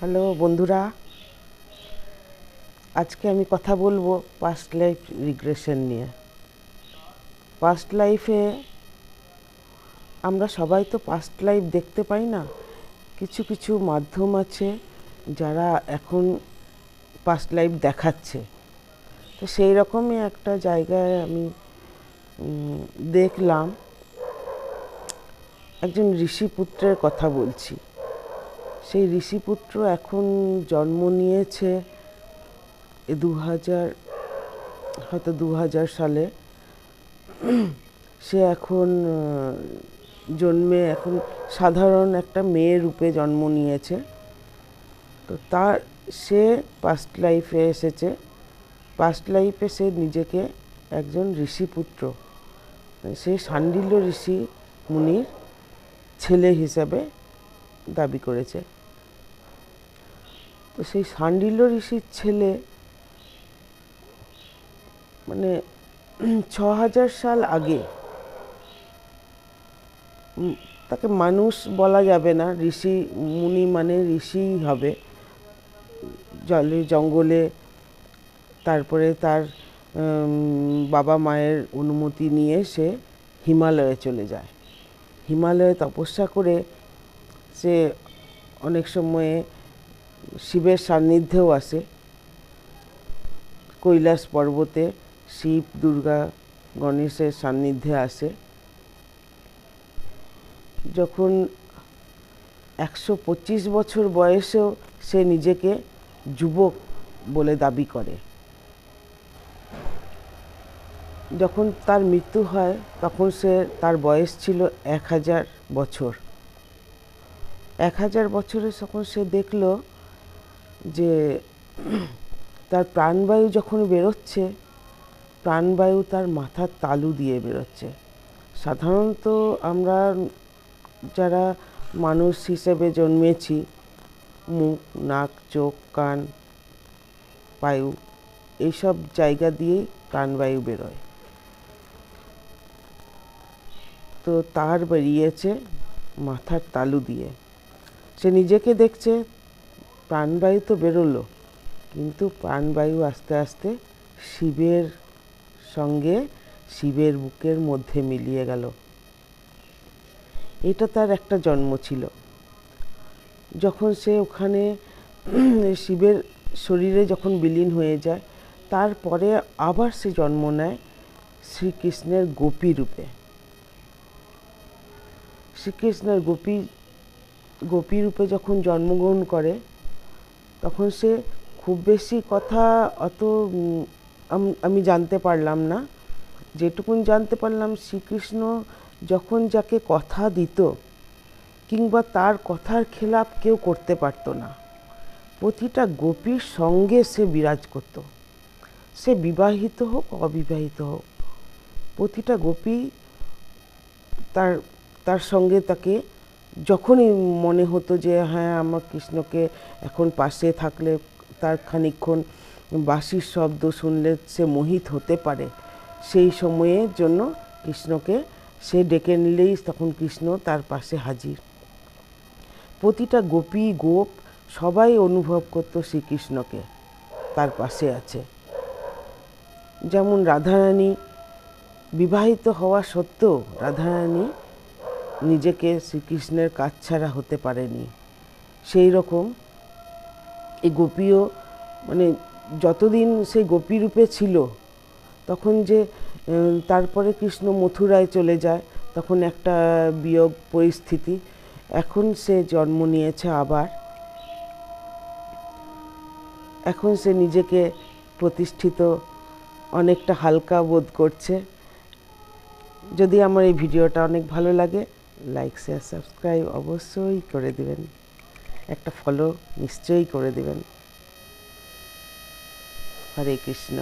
Hello বন্ধুরা, আজকে আমি কথা বলবো পাস্ট লাইফ রিগ্রেশন নিয়ে। পাস্ট লাইফে আমরা সবাই তো পাস্ট লাইফ দেখতে পাই না। কিছু কিছু মাধ্যম আছে যারা এখন পাস্ট লাইফ দেখাচ্ছে। তো সেই রকমই একটা জায়গায় আমি দেখলাম একজন ঋষিপুত্রের কথা বলছি। সেই ঋষিপুত্র এখন জন্ম নিয়েছে 2000 সালে। সে এখন এখন সাধারণ একটা মেয়ে রূপে জন্ম নিয়েছে। তো সে পাস্ট লাইফে এসেছে। পাস্ট লাইফে সে নিজেকে একজন ঋষিপুত্র, সে শাণ্ডিল্য ঋষি মুনির ছেলে হিসাবে দাবি করেছে। তো সেই শাণ্ডিল্য ঋষির ছেলে মানে 6000 সাল আগে, তাকে মানুষ বলা যাবে না, ঋষি মুনি মানে ঋষিই হবে। জলে জঙ্গলে তারপরে তার বাবা মায়ের অনুমতি নিয়ে সে হিমালয়ে চলে যায়। হিমালয়ে তপস্যা করে সে অনেক সময়ে শিবের সান্নিধ্যেও আসে। কৈলাস পর্বতে শিব, দুর্গা, গণেশের সান্নিধ্যে আসে। যখন 125 বছর বয়সেও সে নিজেকে যুবক বলে দাবি করে। যখন তার মৃত্যু হয় তখন তার বয়স ছিল 1000 বছর। 1000 বছরে যখন সে দেখল যে তার প্রাণবায়ু যখন বেরোচ্ছে, প্রাণবায়ু তার মাথার তালু দিয়ে বেরোচ্ছে। সাধারণত আমরা যারা মানুষ হিসেবে জন্মেছি, মুখ, নাক, চোখ, কান, পায়ু এইসব জায়গা দিয়েই প্রাণবায়ু বেরোয়। তো তার বেরিয়েছে মাথার তালু দিয়ে। সে নিজেকে দেখছে প্রাণবায়ু তো বেরোলো, কিন্তু প্রাণবায়ু আস্তে আস্তে শিবের সঙ্গে, শিবের বুকের মধ্যে মিলিয়ে গেল। এটা তার একটা জন্ম ছিল। যখন সে ওখানে শিবের শরীরে যখন বিলীন হয়ে যায়, তারপরে আবার সে জন্ম নেয় শ্রীকৃষ্ণের গোপী রূপে। শ্রীকৃষ্ণের গোপী রূপে যখন জন্মগ্রহণ করে, তখন সে খুব বেশি কথা অত আমি জানতে পারলাম না। যেটুকুন জানতে পারলাম, শ্রীকৃষ্ণ যখন যাকে কথা দিত, কিংবা তার কথার খেলাপ কেউ করতে পারত না। প্রতিটা গোপীর সঙ্গে সে বিরাজ করত। সে বিবাহিত হোক অবিবাহিত হোক, প্রতিটা গোপী তার সঙ্গে তাকে যখনই মনে হতো যে হ্যাঁ, আমার কৃষ্ণকে এখন পাশে থাকলে তার খানিকক্ষণ বাঁশির শব্দ শুনলে সে মোহিত হতে পারে, সেই সময়ের জন্য কৃষ্ণকে সে ডেকে নিলেই তখন কৃষ্ণ তার পাশে হাজির। প্রতিটা গোপী, গোপ সবাই অনুভব করত শ্রীকৃষ্ণকে তার পাশে আছে। যেমন রাধারানী বিবাহিত হওয়া সত্ত্বেও রাধারানী নিজেকে শ্রীকৃষ্ণের কাছ ছাড়া হতে পারেনি। সেই রকম এই গোপীও মানে যতদিন সেই গোপী রূপে ছিল, তখন যে তারপরে কৃষ্ণ মথুরায় চলে যায়, তখন একটা বিয়োগ পরিস্থিতি। এখন সে জন্ম নিয়েছে আবার। এখন সে নিজেকে প্রতিষ্ঠিত, অনেকটা হালকা বোধ করছে। যদি আমার এই ভিডিওটা অনেক ভালো লাগে, লাইক, শেয়ার, সাবস্ক্রাইব অবশ্যই করে দিবেন। একটা ফলো নিশ্চয়ই করে দিবেন। হরে কৃষ্ণ।